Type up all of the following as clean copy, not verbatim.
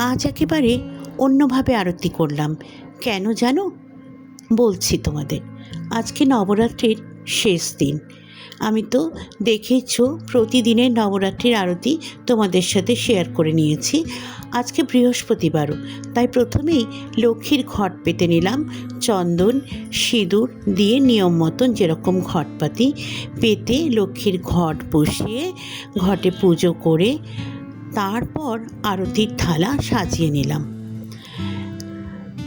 আজ একেবারে অন্যভাবে আরতি করলাম। কেন জানো? বলছি তোমাদের। আজকে নবরাত্রির শেষ দিন। আমি তো দেখেইছ প্রতিদিনের নবরাত্রির আরতি তোমাদের সাথে শেয়ার করে নিয়েছি। আজকে বৃহস্পতিবারও, তাই প্রথমেই লক্ষ্মীর ঘট পেতে নিলাম। চন্দন সিঁদুর দিয়ে নিয়ম মতন যেরকম ঘট পাতি পেতে লক্ষ্মীর ঘট বসিয়ে ঘটে পুজো করে তারপর আরতির থালা সাজিয়ে নিলাম।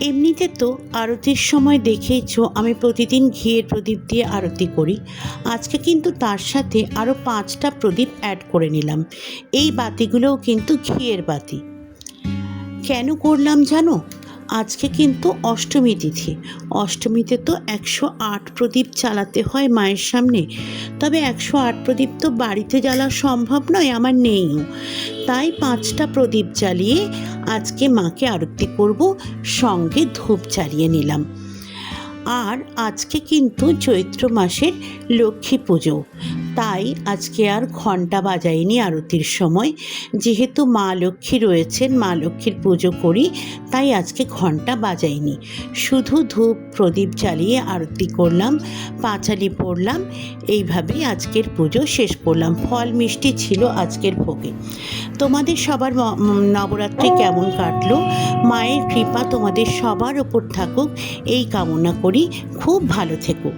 এমনিতে তো আরতির সময় দেখেইছ আমি প্রতিদিন ঘিয়ের প্রদীপ দিয়ে আরতি করি। আজকে কিন্তু তার সাথে আরও 5টা প্রদীপ অ্যাড করে নিলাম। এই বাতিগুলোও কিন্তু ঘিয়ের বাতি। কেন করলাম জানো? আজকে কিন্তু অষ্টমী তিথি। অষ্টমীতে তো 108 প্রদীপ জ্বালাতে হয় মায়ের সামনে। তবে 108 প্রদীপ তো বাড়িতে জ্বালা সম্ভব নয়, আমার নেইও। তাই 5টা প্রদীপ জ্বালিয়ে আজকে মাকে আরতি করব, সঙ্গে ধূপ জ্বালিয়ে নিলাম। আর আজকে কিন্তু চৈত্র মাসের লক্ষ্মী পুজো, তাই আজকে আর ঘণ্টা বাজাইনি আরতির সময়। যেহেতু মা লক্ষ্মী রয়েছেন, মা লক্ষ্মীর পুজো করি, তাই আজকে ঘণ্টা বাজাইনি। শুধু ধূপ প্রদীপ জ্বালিয়ে আরতি করলাম, পাঁচালি পড়লাম। এইভাবেই আজকের পুজো শেষ করলাম। ফল মিষ্টি ছিল আজকের ভোগে। তোমাদের সবার নবরাত্রি কেমন কাটলো? মায়ের কৃপা তোমাদের সবার ওপর থাকুক এই কামনা করি। খুব ভালো থেকো।